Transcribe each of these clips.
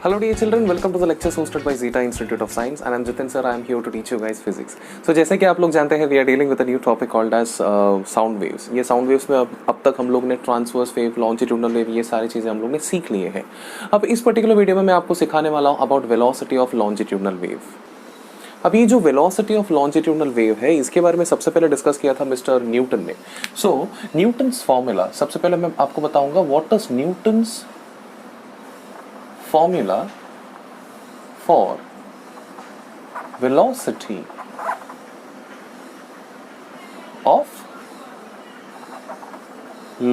Hello dear children, welcome to the lectures hosted by Zeta Institute of Science and I'm Jitin sir. I am here to teach you guys physics. So जैसे कि आप लोग जानते हैं we are dealing with a new topic called as sound waves. ये sound waves में अब तक हम लोग ने transverse wave, longitudinal wave ये सारी चीज़ें हम लोग ने सीख लिए हैं. अब इस पर्टिकुलर वीडियो में मैं आपको सिखाने वाला हूँ about velocity of longitudinal wave. अब ये जो वेलोसिटी ऑफ लॉन्जिट्यूडनल वेव है इसके बारे में सबसे पहले डिस्कस किया था मिस्टर न्यूटन ने. सो न्यूटन्स फॉर्मूला, सबसे पहले मैं आपको बताऊंगा what is Newton's formula for velocity of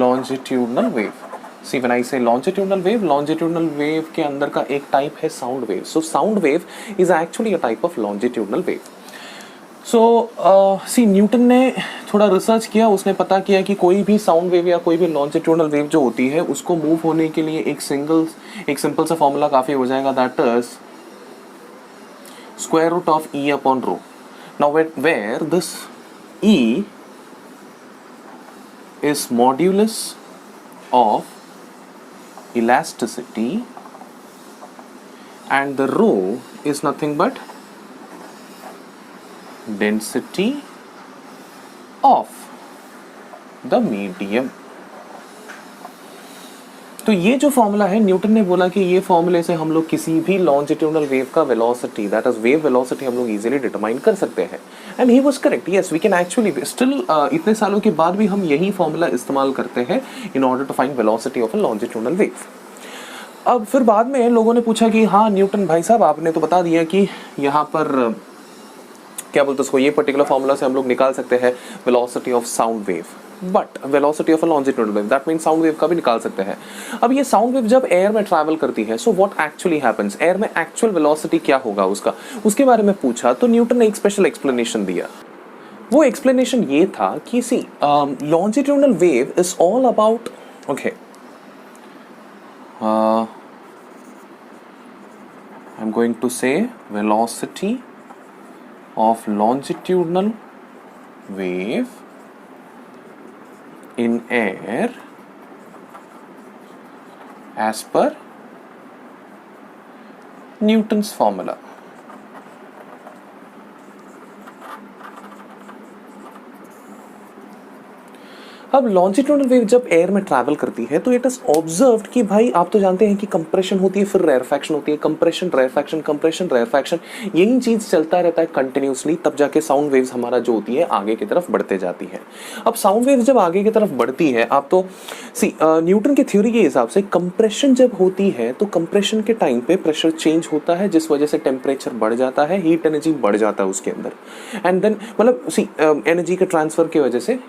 longitudinal wave. See, when I say longitudinal wave के अंदर का एक टाइप है sound wave. So sound wave is actually a type of longitudinal wave. So see Newton ने थोड़ा research किया, उसने पता किया कि कोई भी साउंड वेव या कोई भी लॉन्जिट्यूडनल वेव जो होती है उसको मूव होने के लिए एक सिंपल सा फॉर्मूला काफ़ी हो जाएगा, that is square root of E upon rho. Now where this E is modulus of elasticity and the rho is nothing but density of the medium. तो ये जो फॉर्मूला है न्यूटन ने बोला कि ये फॉर्मूले से हम लोग किसी भी लॉन्जिट्यूडनल वेव का velocity, that is wave velocity, हम लोग इजीली डिटरमाइन कर सकते हैं. And he was correct. Yes, we can actually still इतने सालों के बाद भी हम यही फॉर्मूला इस्तेमाल करते हैं in order to find velocity of a longitudinal wave. अब फिर बाद में लोगों ने पूछा कि हाँ न्यूटन भाई साहब, आपने तो बता दिया कि यहाँ पर क्या बोलते हैं उसको, ये पर्टिकुलर फॉर्मूला से हम लोग निकाल सकते हैं velocity of sound wave, but velocity of a longitudinal wave, that means sound wave का भी निकाल सकते हैं. अब ये साउंड वेव जब एयर में ट्रैवल करती है, so what actually happens, air में एक्चुअल वेलोसिटी क्या होगा उसके बारे में पूछा. तो न्यूटन ने एक स्पेशल एक्सप्लेनेशन दिया. वो एक्सप्लेनेशन ये था कि see longitudinal wave is all about, okay, I am going to say velocity of longitudinal wave in air as per Newton's formula. अब लॉन्जिट्यूडनल वेव जब एयर में ट्रैवल करती है तो इट इज ऑब्जर्व्ड कि भाई आप तो जानते हैं कि कंप्रेशन होती है, फिर रेयरफैक्शन होती है, कंप्रेशन रेयरफैक्शन, यही चीज चलता रहता है कंटिन्यूसली. तब जाके साउंड वेव्स हमारा जो होती है आगे की तरफ बढ़ते जाती है. अब साउंड वेव्स जब आगे की तरफ बढ़ती है, आप तो सी न्यूटन की थ्योरी के हिसाब से कंप्रेशन जब होती है तो कंप्रेशन के टाइम पे प्रेशर चेंज होता है, जिस वजह से टेम्परेचर बढ़ जाता है, हीट एनर्जी बढ़ जाता है उसके अंदर. एंड देन मतलब सी एनर्जी के ट्रांसफर की वजह से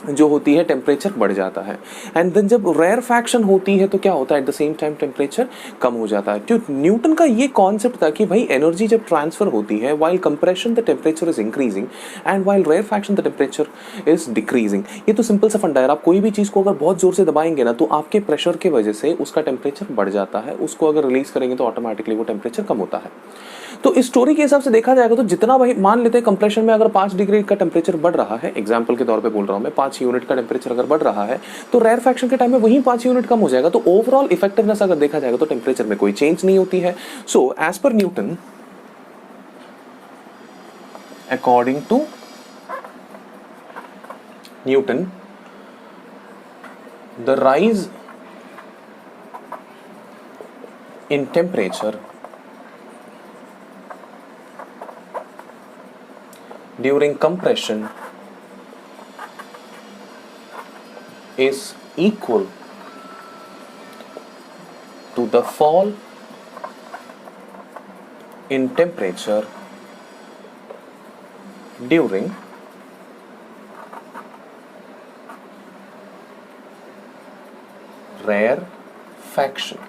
जो होती है टेम्परेचर बढ़ जाता है. एंड देन जब रेयरफैक्शन होती है तो क्या होता है, at the same time temperature कम हो जाता है. तो न्यूटन का ये कॉन्सेप्ट था कि भाई एनर्जी जब ट्रांसफर होती है, while compression the temperature is increasing and while rarefaction the temperature is decreasing. ये तो सिंपल सा फंडा है. आप कोई भी चीज़ को अगर बहुत जोर से दबाएंगे ना तो आपके प्रेशर की वजह से उसका टेम्परेचर बढ़ जाता है, उसको अगर रिलीज करेंगे तो ऑटोमेटिकली वो टेम्परेचर कम होता है. तो इस स्टोरी के हिसाब से देखा जाएगा तो जितना भाई मान लेते हैं कंप्रेशन में अगर 5 डिग्री का टेम्परेचर बढ़ रहा है, एग्जांपल के तौर पे बोल रहा हूं मैं, 5 यूनिट का टेम्परेचर अगर बढ़ रहा है तो रेयरफैक्शन के टाइम में वही 5 यूनिट कम हो जाएगा. तो ओवरऑल इफेक्टिवनेस अगर देखा जाएगा तो टेम्परेचर में कोई चेंज नहीं होती है. So as per Newton, according to Newton, the rise in temperature during compression is equal to the fall in temperature during rarefaction.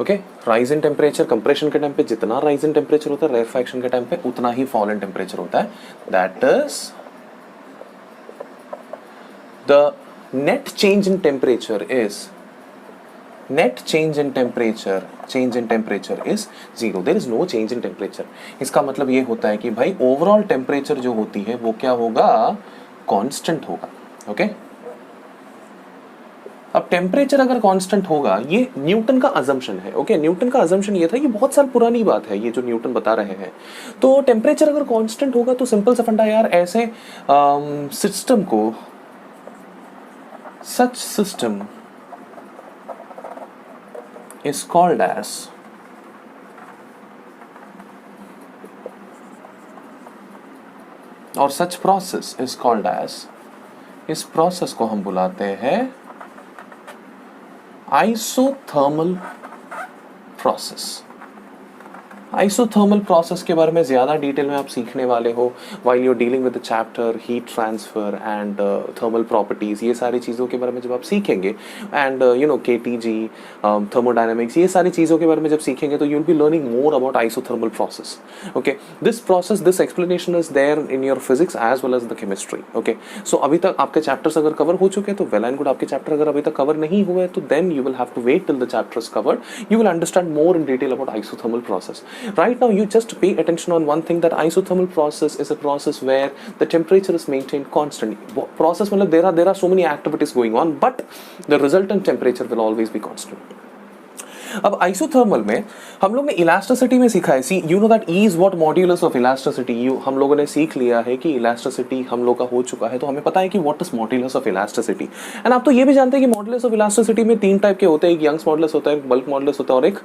Okay, rise in temperature, compression के टाइम पे जितना राइज इन टेम्परेचर होता है, rarefaction के time पे उतना ही fall in temperature होता है. That is the net change in temperature is net change in temperature is zero. there is no change in temperature. इसका मतलब ये होता है कि भाई ओवरऑल टेम्परेचर जो होती है वो क्या होगा, कांस्टेंट होगा. ओके, अब टेम्परेचर अगर कांस्टेंट होगा, ये न्यूटन का अजम्पशन है। ओके, न्यूटन का अजम्पशन ये था, ये बहुत साल पुरानी बात है ये जो न्यूटन बता रहे हैं। तो टेम्परेचर अगर कांस्टेंट होगा तो सिंपल सा फंडा यार, ऐसे सिस्टम को, such system is called as, और such process is called as, इस प्रोसेस को हम बुलाते हैं आइसोथर्मल प्रोसेस। आइसोथर्मल प्रोसेस के बारे में ज़्यादा डिटेल में आप सीखने वाले हो while you dealing with the chapter heat transfer and thermal properties. ये सारी चीज़ों के बारे में जब आप सीखेंगे and you know KTG, thermodynamics, ये सारी चीज़ों के बारे में जब सीखेंगे तो you will be learning more about isothermal process. Okay, this process, this explanation is there in your physics as well as the chemistry. Okay, so अभी तक आपके चैप्टर्स अगर कवर हो चुके हैं तो वेल एंड गुड। आपके चैप्टर अगर अभी तक कवर नहीं हुए तो then you will have to wait till the chapter is covered, you will understand more in detail about isothermal process. Right now, you just pay attention on one thing, that isothermal process is a process where the temperature is maintained constant. Process मतलब there are so many activities going on, but the resultant temperature will always be constant. अब isothermal में हम लोग ने elasticity में सीखा है। See you know that E is what modulus of elasticity. हम लोगों ने सीख लिया है कि इलास्टिसिटी हम लोग का हो चुका है, तो हमें पता है कि what is modulus of elasticity. And आप तो ये भी जानते हैं कि मॉड्यूलस ऑफ इलास्टिसिटी में 3 टाइप के होते हैं, एक यंग्स मॉड्यूलस होता है, एक बल्क मॉड्यूलस होता है और एक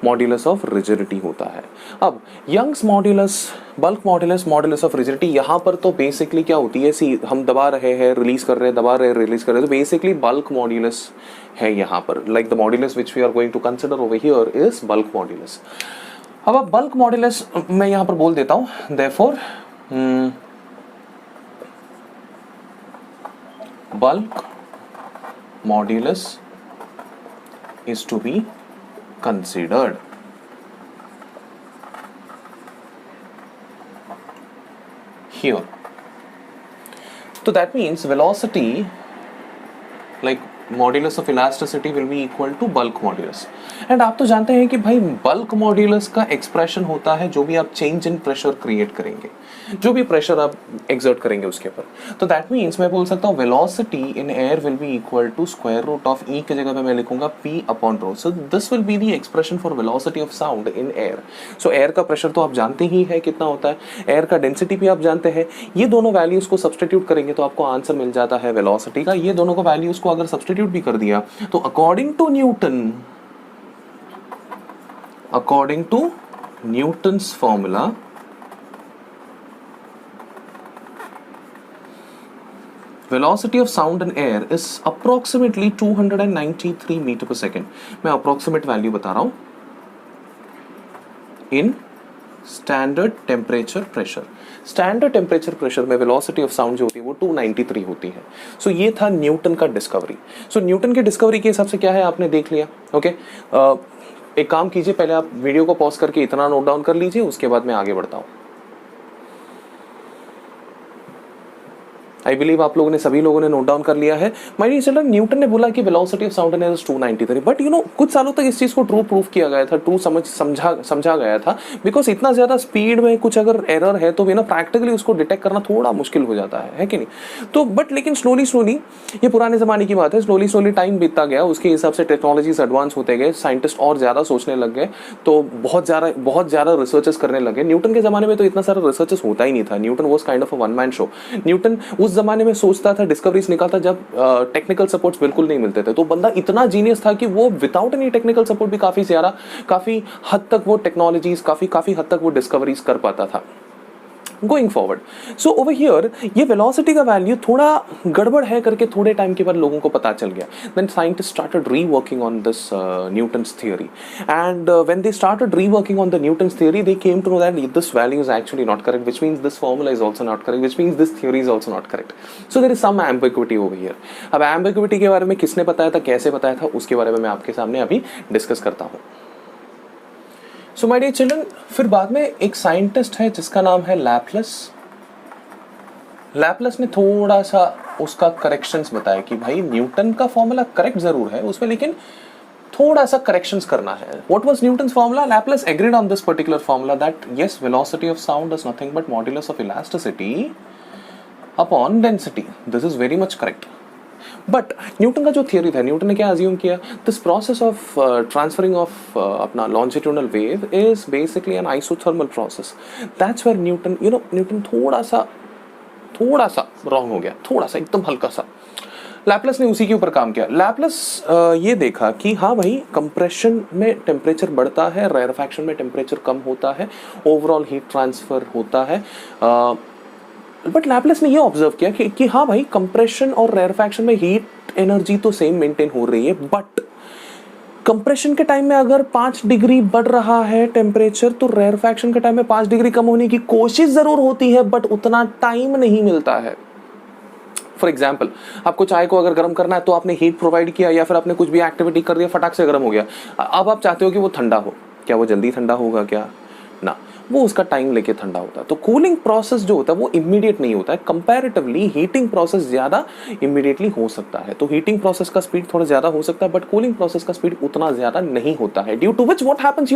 मॉड्यूलस ऑफ रिजिडिटी होता है। अब Young's modulus, bulk modulus, modulus of rigidity, यहाँ पर तो बेसिकली क्या होती है, सी हम दबा रहे हैं, रिलीज कर रहे हैं, दबा रहे हैं, रिलीज कर रहे हैं, तो बेसिकली बल्क मॉड्यूलस है यहाँ पर। Like the modulus which we are going to consider over here is bulk modulus. अब बल्क मॉड्यूलस मैं यहाँ पर बोल देता हूँ, therefore bulk modulus is to be considered. Here. So that means velocity, like modulus of elasticity, will be equal to bulk modulus. And आप तो जानते हैं कि भाई बल्क मॉड्यूलस का एक्सप्रेशन होता है जो भी आप चेंज इन प्रेशर क्रिएट करेंगे, जो भी प्रेशर आप एक्सर्ट करेंगे उसके ऊपर। तो दैट मीन्स मैं बोल सकता हूँ velocity in air will be equal to square root of E के जगह पे मैं लिखूंगा P upon rho. So this will be the expression for velocity of sound in air. सो एयर का प्रेशर तो आप जानते ही है कितना होता है, एयर का डेंसिटी भी आप जानते हैं। ये दोनों वैल्यूज को सब्सटीट्यूट करेंगे तो आपको आंसर मिल जाता है वेलोसिटी का। ये दोनों को वैल्यूज को अगर सब्सटीट्यूट भी कर दिया तो according to Newton's formula, velocity of sound in air is approximately 293 meter per second. मैं approximate value बता रहा हूँ in standard temperature pressure. Standard temperature pressure में वेलोसिटी ऑफ साउंड जो होती है वो 293 होती है। सो ये था न्यूटन का डिस्कवरी। सो न्यूटन के डिस्कवरी के हिसाब से क्या है आपने देख लिया। ओके, एक काम कीजिए, पहले आप वीडियो को पॉज करके इतना नोट डाउन कर लीजिए, उसके बाद मैं आगे बढ़ता हूँ। आई बिलीव आप लोगों ने, सभी लोगों ने नोट डाउन कर लिया है। माय डियर चिल्ड्रन, न्यूटन ने बोला कि velocity of sound in air is 293, but you know कुछ सालों तक इस चीज को ट्रू प्रूफ किया गया था, ट्रू समझा गया था, बिकॉज इतना ज्यादा स्पीड में कुछ अगर एरर है तो ना प्रैक्टिकली उसको डिटेक्ट करना थोड़ा मुश्किल हो जाता है कि नहीं। तो बट लेकिन स्लोली ये पुराने जमाने की बात है, स्लोली टाइम बीतता गया, उसके हिसाब से टेक्नोलॉजीज एडवांस होते गए, साइंटिस्ट और ज्यादा सोचने लग गए, तो बहुत ज्यादा रिसर्चेस करने लगे। न्यूटन के जमाने में तो इतना सारा रिसर्चेस होता ही नहीं था। Newton was kind of a one man show. Newton उस जमाने में सोचता था, डिस्कवरीज निकालता जब टेक्निकल सपोर्ट्स बिल्कुल नहीं मिलते थे। तो बंदा इतना जीनियस था कि वो विदाउट एनी टेक्निकल सपोर्ट भी काफी हद तक वो टेक्नोलॉजीज, काफी हद तक वो डिस्कवरीज कर पाता था। Going forward, so over here ये वेलोसिटी का वैल्यू थोड़ा गड़बड़ है करके थोड़े टाइम के बाद लोगों को पता चल गया। Then scientist started reworking on this Newton's theory, and when they started reworking on the Newton's theory they came to know that this value is actually not correct, which means this formula is also not correct, which means this theory is also not correct. So there is some ambiguity over here. अब ambiguity के बारे में किसने बताया था, कैसे बताया था, उसके बारे में मैं आपके सामने अभी डिस्कस करता हूँ। सो माय डियर चिल्ड्रन, फिर बाद में एक साइंटिस्ट है जिसका नाम है लैपलेस। लैपलेस ने थोड़ा सा उसका करेक्शंस बताया कि भाई न्यूटन का फॉर्मूला करेक्ट जरूर है उसमें, लेकिन थोड़ा सा करेक्शंस करना है। What was Newton's formula? Laplace agreed on this particular formula that yes, velocity of sound is nothing but modulus of elasticity upon density. This is very much correct. But Newton का जो theory था, Newton ने क्या assume किया, this process of transferring of अपना longitudinal wave is basically an isothermal process. That's where Newton, Newton थोड़ा सा wrong हो गया, थोड़ा सा, एकदम हल्का सा. लैपलेस ने उसी के ऊपर काम किया. लैपलेस ये देखा कि हाँ भाई, कंप्रेशन में टेम्परेचर बढ़ता है, रेयरफैक्शन में टेम्परेचर कम होता है, ओवरऑल हीट ट्रांसफर होता है. बट लैपलेस ने ये ऑब्जर्व किया कि हाँ भाई, कंप्रेशन और रेयरफैक्शन में हीट एनर्जी तो सेम मेंटेन हो रही है, बट कंप्रेशन के टाइम में अगर 5 डिग्री बढ़ रहा है टेम्परेचर, तो रेयरफैक्शन के टाइम में 5 डिग्री कम होने की कोशिश जरूर होती है, बट उतना टाइम नहीं मिलता है. फॉर एग्जाम्पल, आपको चाय को अगर गर्म करना है तो आपने हीट प्रोवाइड किया या फिर आपने कुछ भी एक्टिविटी कर दिया, फटाक से गर्म हो गया. अब आप चाहते हो कि वो ठंडा हो. क्या वो जल्दी ठंडा होगा? क्या ना, वो उसका टाइम लेके ठंडा होता है. तो कूलिंग प्रोसेस जो होता है वो इमीडिएट नहीं होता है. कंपैरेटिवली हीटिंग प्रोसेस ज्यादा इमीडिएटली हो सकता है. तो हीटिंग प्रोसेस का स्पीड थोड़ा ज्यादा हो सकता है, बट कूलिंग प्रोसेस का स्पीड उतना ज्यादा नहीं होता है. Due to which what happens,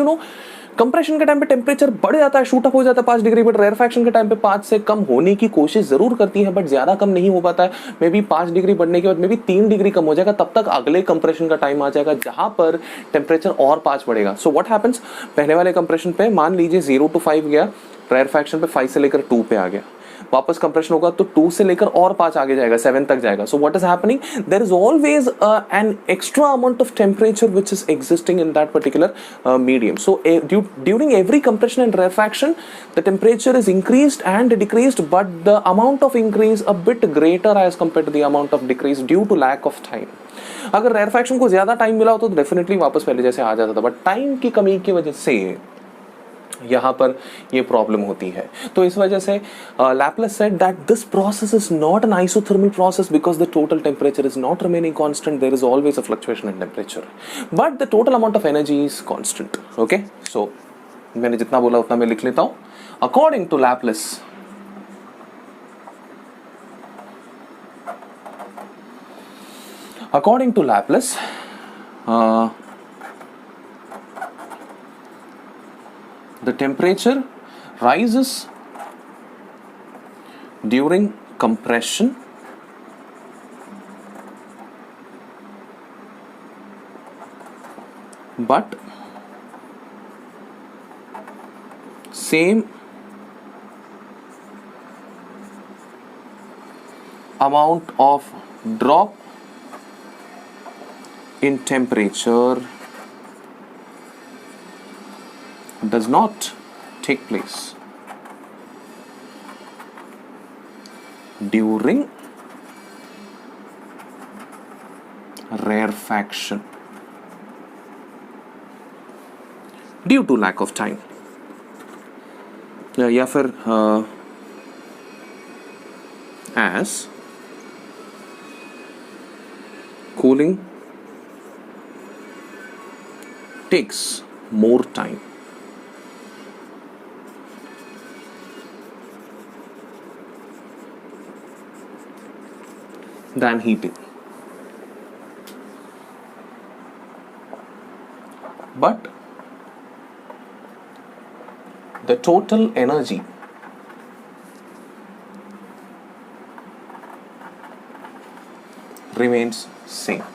compression के टाइम पे टेम्परेचर बढ़ जाता है, शूट अप हो जाता है 5 डिग्री, बट रेयरफैक्शन के टाइम पे 5 से कम होने की कोशिश जरूर करती है, बट ज्यादा कम नहीं हो पाता है. मे बी 5 डिग्री बढ़ने के बाद मे बी 3 डिग्री कम हो जाएगा, तब तक अगले कंप्रेशन का टाइम आ जाएगा जहां पर टेम्परेचर और 5 बढ़ेगा. सो व्हाट हैपेंस, पहले वाले कंप्रेशन पे मान लीजिए 0 to 5 गया, रेयरफैक्शन पे 5 से लेकर 2 पे आ गया, वापस कंप्रेशन होगा तो 2 से लेकर और 5 आगे जाएगा, 7 तक जाएगा. So what is happening, there is always an extra amount of temperature which is existing in that particular medium. So during every compression and rarefaction the temperature is increased and decreased, but the amount of increase a bit greater as compared to the amount of decrease due to lack of time. अगर rarefaction को ज्यादा time मिला हो तो definitely वापस पहले जैसे आ जाता था, बट टाइम की कमी की वजह से यहाँ पर ये प्रॉब्लम होती है. तो इस वजह से Laplace said that this process is not an isothermal process because the total temperature is not remaining constant, there is always a fluctuation in temperature, but the total amount of energy is constant. Okay, so मैंने जितना बोला उतना मैं लिख लेता हूं. According to Laplace, the temperature rises during compression but same amount of drop in temperature does not take place during rarefaction due to lack of time. या फिर as cooling takes more time. Than heating. But the total energy remains same.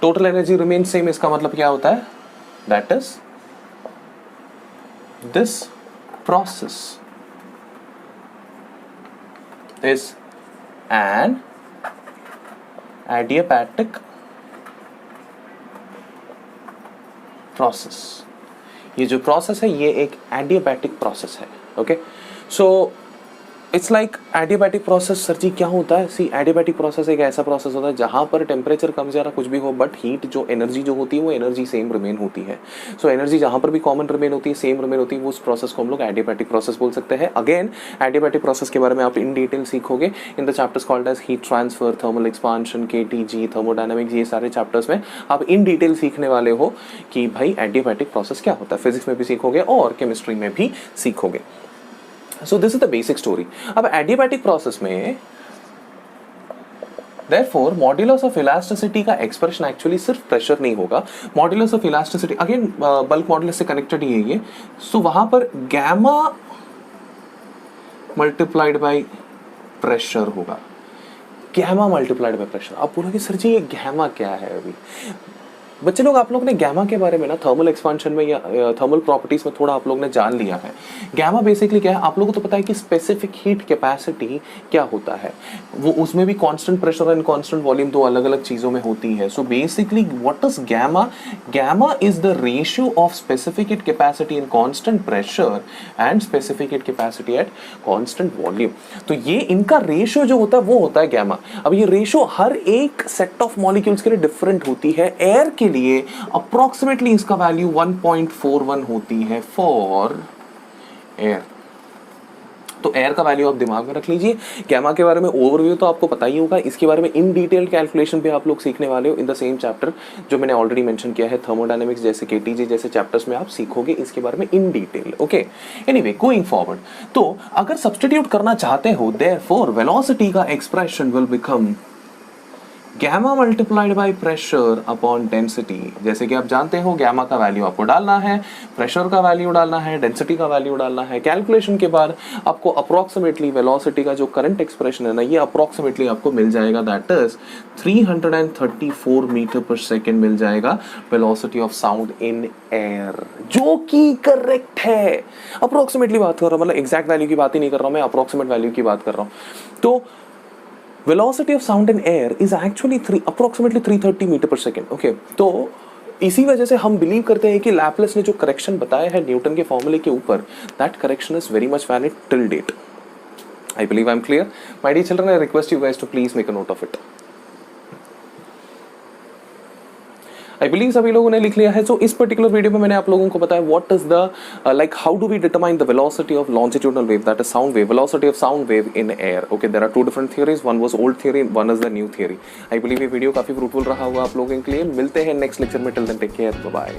Total energy remains same इसका मतलब क्या होता है? That is, this process is an adiabatic process. ये जो process है ये एक एडियाबैटिक प्रोसेस है. Okay, so it's like adiabatic process. Sir ji क्या होता है? सी, एडियाबैटिक प्रोसेस एक ऐसा प्रोसेस होता है जहां पर टेम्परेचर कम ज़्यादा कुछ भी हो, बट हीट जो एनर्जी जो होती है वो एनर्जी सेम रिमेन होती है. सो एनर्जी जहां पर भी कॉमन रिमेन होती है, सेम रिमेन होती है, वो उस प्रोसेस को हम लोग एडियाबैटिक प्रोसेस बोल सकते हैं. अगेन, एडियाबैटिक प्रोसेस के बारे में आप इन डिटेल सीखोगे in the chapters called as heat transfer, thermal expansion, KTG, thermodynamics. ये सारे चैप्टर्स में आप इन डिटेल सीखने वाले हो कि भाई एडियाबैटिक प्रोसेस क्या होता है. फिजिक्स में भी सीखोगे और केमिस्ट्री में भी सीखोगे. So this is the basic story. अब adiabatic process में therefore मॉड्यूलस ऑफ इलास्टिसिटी का एक्सप्रेशन एक्चुअली सिर्फ प्रेशर नहीं होगा. Modulus of elasticity again bulk modulus से कनेक्टेड ही है ये. सो वहां पर गैमा मल्टीप्लाइड बाय प्रेशर होगा. Gamma multiplied by pressure. आप बोलोगे सर जी ये गैमा क्या है? अभी बच्चे लोग, आप लोगों ने गैमा के बारे में ना थर्मल एक्सपांशन में या थर्मल प्रॉपर्टीज में थोड़ा आप लोगों ने जान लिया है। गैमा बेसिकली क्या है, आप लोगों को तो पता है कि स्पेसिफिक हीट कैपेसिटी क्या होता है, वो उसमें भी constant pressure and constant volume दो अलग अलग चीजों में होती है। So basically what is gamma? Gamma is the ratio of specific heat capacity in constant pressure and specific heat capacity at constant volume. तो ये इनका रेशियो जो होता है वो होता है गैमा। अब ये रेशियो हर एक सेट ऑफ मॉलिक्यूल्स के लिए डिफरेंट होती है। एयर के लिए अप्रोक्सीमेटली इसका वैल्यू 1.41 होती है फॉर एयर। तो एयर का वैल्यू आप दिमाग में रख लीजिए। गैमा के बारे में ओवरव्यू तो आपको पता ही होगा, इसके बारे में इन डिटेल कैलकुलेशन भी आप लोग सीखने वाले हो इन द सेम चैप्टर जो मैंने ऑलरेडी मेंशन किया है। थर्मोडायनेमिक्स जैसे केटीजी जैसे चैप्टर्स में आप सीखोगे इसके बारे में in detail. Okay, anyway going forward, तो अगर सब्स्टिट्यूट करना चाहते हो देयरफॉर वेलोसिटी का expression will become gamma multiplied by pressure upon density. जैसे कि आप जानते हो गैमा का वैल्यू आपको डालना है, प्रेशर का वैल्यू डालना है, डेंसिटी का वैल्यू डालना है। कैलकुलेशन के बाद आपको अप्रोक्सीमेटली वेलोसिटी का जो करंट एक्सप्रेशन है ना, ये अप्रोक्सीमेटली आपको मिल जाएगा, दैट इज 334 मीटर पर सेकेंड मिल जाएगा velocity of sound in air, जो कि करेक्ट है। अप्रोक्सीमेटली बात कर रहा हूं, मतलब एग्जैक्ट वैल्यू की बात ही नहीं कर रहा हूं मैं, अप्रोक्सीमेट वैल्यू की बात कर रहा हूं। तो velocity of sound in air is actually approximately 330 metre पर सेकेंड। ओके, तो इसी वजह से हम बिलीव करते हैं कि लैपलेस ने जो करेक्शन बताया है न्यूटन के फॉर्मूले के ऊपर, that correction is very much valid till date. I believe I am clear. My dear children, I request you guys to please make a note of it. I believe सभी लोगों ने लिख लिया है। सो इस पर्टिकुलर वीडियो में मैंने आप लोगों को बताया what is the like how do we determine the velocity of longitudinal wave, that is sound wave, velocity of sound wave in air. Okay, there are two different theories, one was old theory, one is the new theory. I believe ये video काफी fruitful रहा होगा आप लोगों के लिए। मिलते हैं नेक्स्ट लेक्चर में, till then take care, bye bye.